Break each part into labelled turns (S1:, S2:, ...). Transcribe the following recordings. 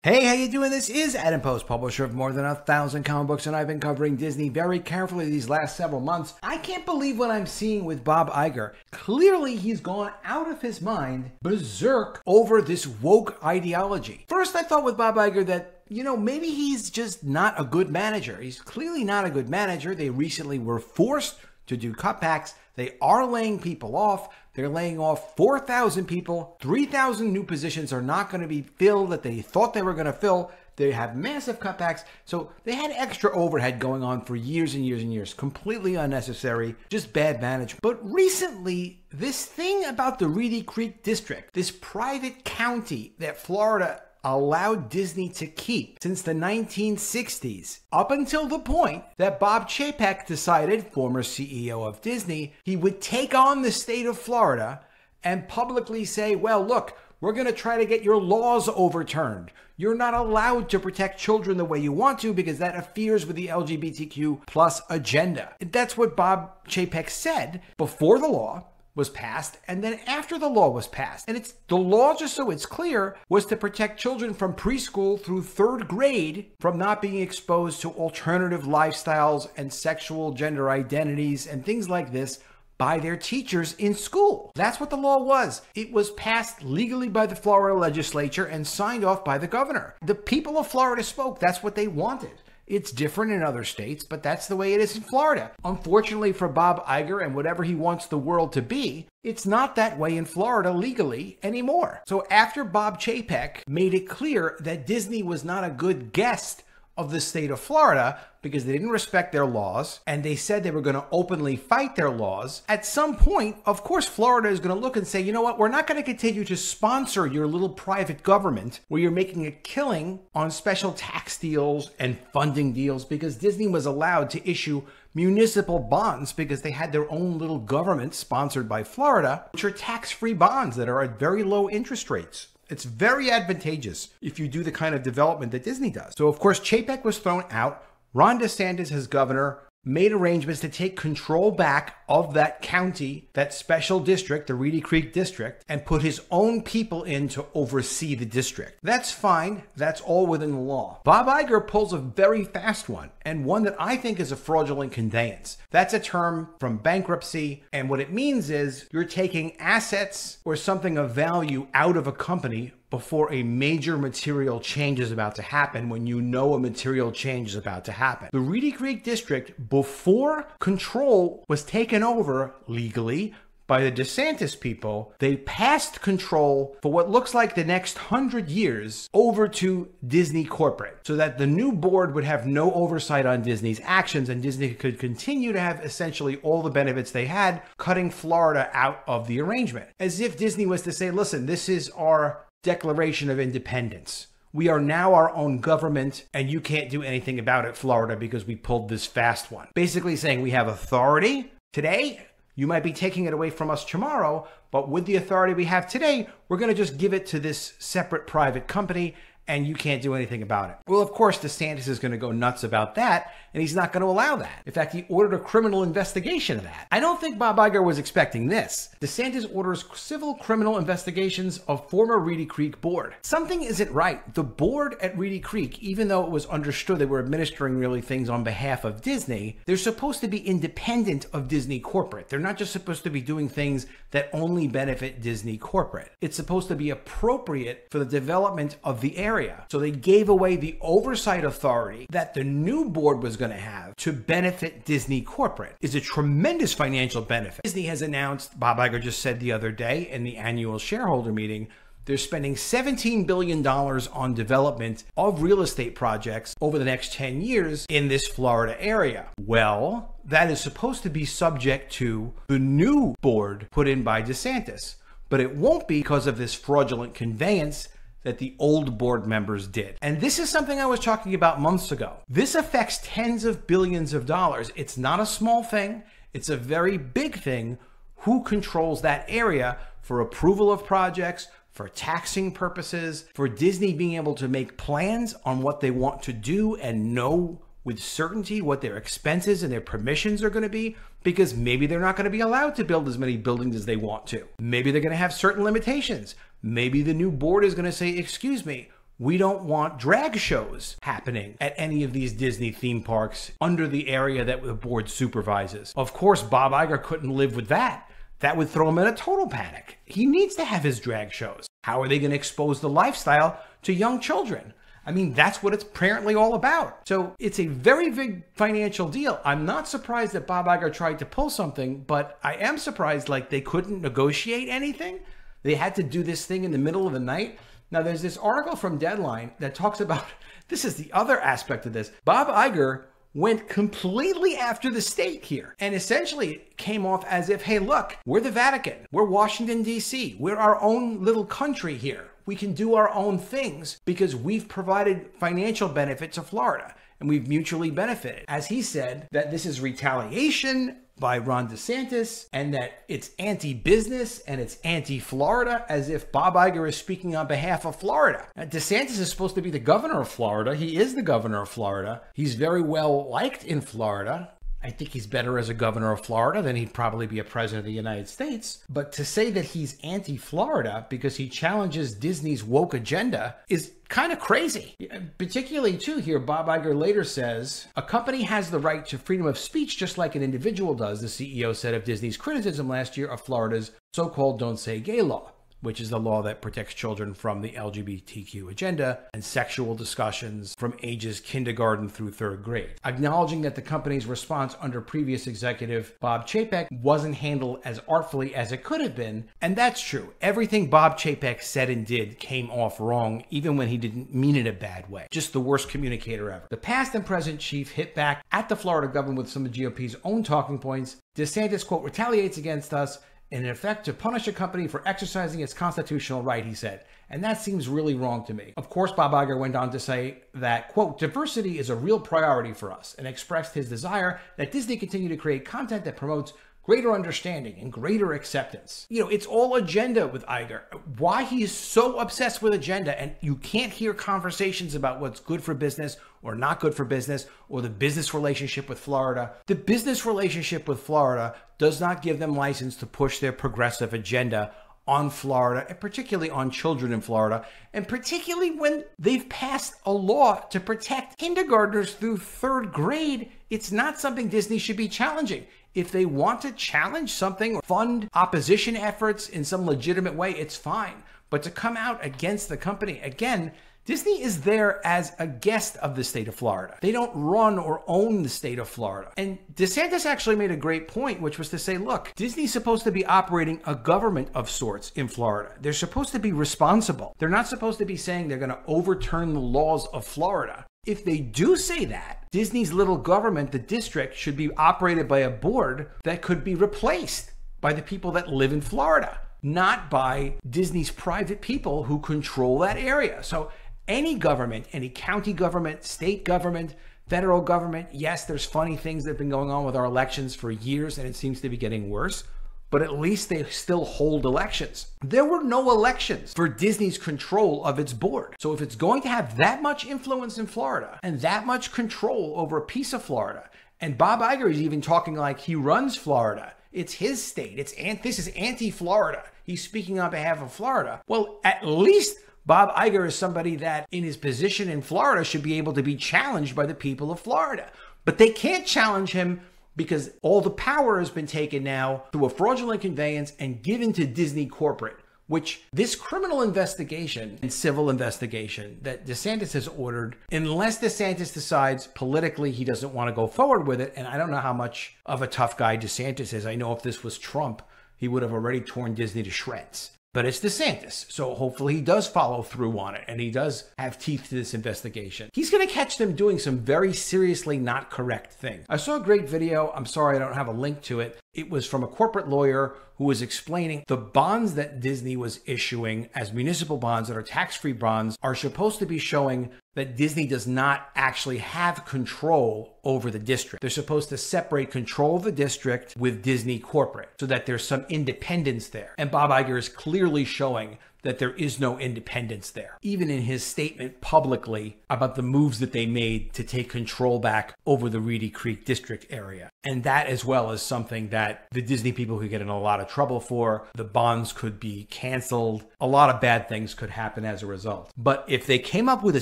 S1: Hey, how you doing? This is Adam Post, publisher of more than 1,000 comic books, and I've been covering Disney very carefully these last several months. I can't believe what I'm seeing with Bob Iger. Clearly, he's gone out of his mind, berserk, over this woke ideology. First, I thought with Bob Iger that, maybe he's just not a good manager. He's clearly not a good manager. They recently were forced to do cutbacks. They are laying people off. They're laying off 4,000 people. 3,000 new positions are not going to be filled that they thought they were going to fill. They have massive cutbacks. So they had extra overhead going on for years and years and years. Completely unnecessary, just bad management. But recently, this thing about the Reedy Creek district, this private county that Florida allowed Disney to keep since the 1960s, up until the point that Bob Chapek decided, former CEO of Disney, he would take on the state of Florida and publicly say, well, look, we're going to try to get your laws overturned. You're not allowed to protect children the way you want to because that interferes with the LGBTQ plus agenda. That's what Bob Chapek said before the law was passed, and then after the law was passed. And it's the law, just so it's clear, was to protect children from preschool through third grade from not being exposed to alternative lifestyles and sexual gender identities and things like this by their teachers in school. That's what the law was. It was passed legally by the Florida legislature and signed off by the governor. The people of Florida spoke. That's what they wanted. It's different in other states, but that's the way it is in Florida. Unfortunately for Bob Iger and whatever he wants the world to be, it's not that way in Florida legally anymore. So after Bob Chapek made it clear that Disney was not a good guest of the state of Florida because they didn't respect their laws and they said they were going to openly fight their laws, at some point, of course, Florida is going to look and say, you know what, we're not going to continue to sponsor your little private government where you're making a killing on special tax deals and funding deals, because Disney was allowed to issue municipal bonds because they had their own little government sponsored by Florida, which are tax-free bonds that are at very low interest rates. It's very advantageous if you do the kind of development that Disney does. So, of course, Chapek was thrown out. Ron DeSantis, as governor, made arrangements to take control back of that county, that special district, the Reedy Creek district, and put his own people in to oversee the district. That's fine. That's all within the law. Bob Iger pulls a very fast one, and one that I think is a fraudulent conveyance. That's a term from bankruptcy, and what it means is you're taking assets or something of value out of a company before a major material change is about to happen, when you know a material change is about to happen. The Reedy Creek district, before control was taken over legally by the DeSantis people, they passed control for what looks like the next 100 years over to Disney corporate, so that the new board would have no oversight on Disney's actions and Disney could continue to have essentially all the benefits they had, cutting Florida out of the arrangement. As if Disney was to say, listen, this is our Declaration of Independence. We are now our own government, and you can't do anything about it, Florida, because we pulled this fast one. Basically saying we have authority today. You might be taking it away from us tomorrow, but with the authority we have today, we're going to just give it to this separate private company, and you can't do anything about it. Well, of course, DeSantis is going to go nuts about that, and he's not going to allow that. In fact, he ordered a criminal investigation of that. I don't think Bob Iger was expecting this. DeSantis orders civil criminal investigations of former Reedy Creek board. Something isn't right. The board at Reedy Creek, even though it was understood they were administering really things on behalf of Disney, they're supposed to be independent of Disney corporate. They're not just supposed to be doing things that only benefit Disney corporate. It's supposed to be appropriate for the development of the area. So they gave away the oversight authority that the new board was going to have to benefit Disney corporate. It's a tremendous financial benefit. Disney has announced, Bob Iger just said the other day in the annual shareholder meeting, they're spending $17 billion on development of real estate projects over the next 10 years in this Florida area. Well, that is supposed to be subject to the new board put in by DeSantis, but it won't be because of this fraudulent conveyance that the old board members did. And this is something I was talking about months ago. This affects tens of billions of dollars. It's not a small thing. It's a very big thing. Who controls that area for approval of projects, for taxing purposes, for Disney being able to make plans on what they want to do and know with certainty what their expenses and their permissions are going to be, because maybe they're not going to be allowed to build as many buildings as they want to. Maybe they're going to have certain limitations. Maybe the new board is going to say, excuse me, we don't want drag shows happening at any of these Disney theme parks under the area that the board supervises. Of course, Bob Iger couldn't live with that. That would throw him in a total panic. He needs to have his drag shows. How are they going to expose the lifestyle to young children? I mean, that's what it's apparently all about. So it's a very big financial deal. I'm not surprised that Bob Iger tried to pull something, but I am surprised like they couldn't negotiate anything. They had to do this thing in the middle of the night. Now, there's this article from Deadline that talks about, this is the other aspect of this. Bob Iger went completely after the state here and essentially came off as if, hey, look, we're the Vatican. We're Washington, D.C. We're our own little country here. We can do our own things because we've provided financial benefit to Florida and we've mutually benefited. As he said, that this is retaliation by Ron DeSantis and that it's anti-business and it's anti-Florida, as if Bob Iger is speaking on behalf of Florida. Now, DeSantis is supposed to be the governor of Florida. He is the governor of Florida. He's very well liked in Florida. I think he's better as a governor of Florida than he'd probably be a president of the United States. But to say that he's anti-Florida because he challenges Disney's woke agenda is kind of crazy. Particularly, too, here, Bob Iger later says, a company has the right to freedom of speech just like an individual does, the CEO said of Disney's criticism last year of Florida's so-called Don't Say Gay law, which is the law that protects children from the LGBTQ agenda and sexual discussions from ages kindergarten through third grade. Acknowledging that the company's response under previous executive Bob Chapek wasn't handled as artfully as it could have been, and that's true. Everything Bob Chapek said and did came off wrong, even when he didn't mean it a bad way. Just the worst communicator ever. The past and present chief hit back at the Florida government with some of the GOP's own talking points. DeSantis, quote, retaliates against us in effect to punish a company for exercising its constitutional right, he said. And that seems really wrong to me. Of course, Bob Iger went on to say that, quote, diversity is a real priority for us, and expressed his desire that Disney continue to create content that promotes greater understanding and greater acceptance. You know, it's all agenda with Iger. Why he is so obsessed with agenda, and you can't hear conversations about what's good for business or not good for business, or the business relationship with Florida. The business relationship with Florida does not give them license to push their progressive agenda on Florida, and particularly on children in Florida, and particularly when they've passed a law to protect kindergartners through third grade. It's not something Disney should be challenging. If they want to challenge something or fund opposition efforts in some legitimate way, it's fine. But to come out against the company, again, Disney is there as a guest of the state of Florida. They don't run or own the state of Florida. And DeSantis actually made a great point, which was to say, look, Disney's supposed to be operating a government of sorts in Florida. They're supposed to be responsible. They're not supposed to be saying they're going to overturn the laws of Florida. If they do say that, Disney's little government, the district, should be operated by a board that could be replaced by the people that live in Florida, not by Disney's private people who control that area. So any government, any county government, state government, federal government, yes, there's funny things that have been going on with our elections for years, and it seems to be getting worse, but at least they still hold elections. There were no elections for Disney's control of its board. So if it's going to have that much influence in Florida and that much control over a piece of Florida, and Bob Iger is even talking like he runs Florida, it's his state, this is anti-Florida, he's speaking on behalf of Florida, well, at least Bob Iger is somebody that in his position in Florida should be able to be challenged by the people of Florida. But they can't challenge him because all the power has been taken now through a fraudulent conveyance and given to Disney corporate, which this criminal investigation and civil investigation that DeSantis has ordered, unless DeSantis decides politically he doesn't want to go forward with it, and I don't know how much of a tough guy DeSantis is. I know if this was Trump, he would have already torn Disney to shreds. But it's DeSantis, so hopefully he does follow through on it and he does have teeth to this investigation. He's going to catch them doing some very seriously not correct things. I saw a great video. I'm sorry I don't have a link to it. It was from a corporate lawyer who was explaining the bonds that Disney was issuing as municipal bonds that are tax-free bonds are supposed to be showing that Disney does not actually have control over the district. They're supposed to separate control of the district with Disney corporate so that there's some independence there. And Bob Iger is clearly showing that there is no independence there, even in his statement publicly about the moves that they made to take control back over the Reedy Creek district area. And that as well is something that the Disney people could get in a lot of trouble for. The bonds could be canceled. A lot of bad things could happen as a result. But if they came up with a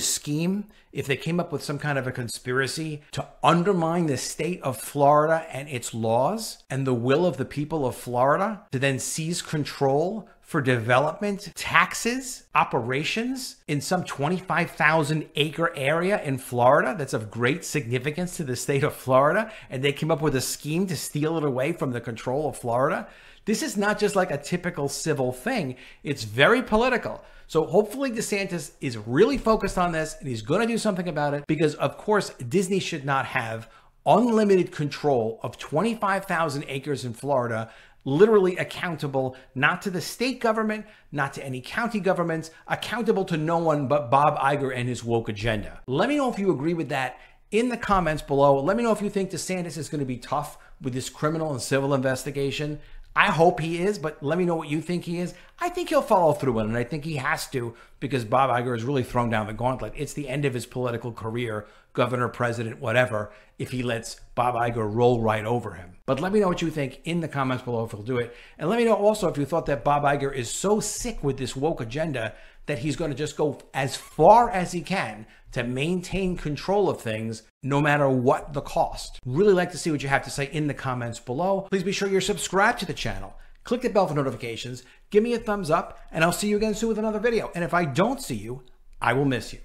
S1: scheme, if they came up with some kind of a conspiracy to undermine the state of Florida and its laws and the will of the people of Florida to then seize control for development, taxes, operations in some 25,000 acre area in Florida that's of great significance to the state of Florida, and they came up with a scheme to steal it away from the control of Florida. This is not just like a typical civil thing. It's very political. So hopefully DeSantis is really focused on this and he's going to do something about it, because of course Disney should not have unlimited control of 25,000 acres in Florida, literally accountable not to the state government, not to any county governments, accountable to no one but Bob Iger and his woke agenda. Let me know if you agree with that in the comments below. Let me know if you think DeSantis is going to be tough with this criminal and civil investigation. I hope he is, but let me know what you think he is. I think he'll follow through on it, and I think he has to, because Bob Iger has really thrown down the gauntlet. It's the end of his political career, governor, president, whatever, if he lets Bob Iger roll right over him. But let me know what you think in the comments below if he'll do it. And let me know also if you thought that Bob Iger is so sick with this woke agenda that he's going to just go as far as he can to maintain control of things, no matter what the cost. Really like to see what you have to say in the comments below. Please be sure you're subscribed to the channel. Click the bell for notifications. Give me a thumbs up, and I'll see you again soon with another video. And if I don't see you, I will miss you.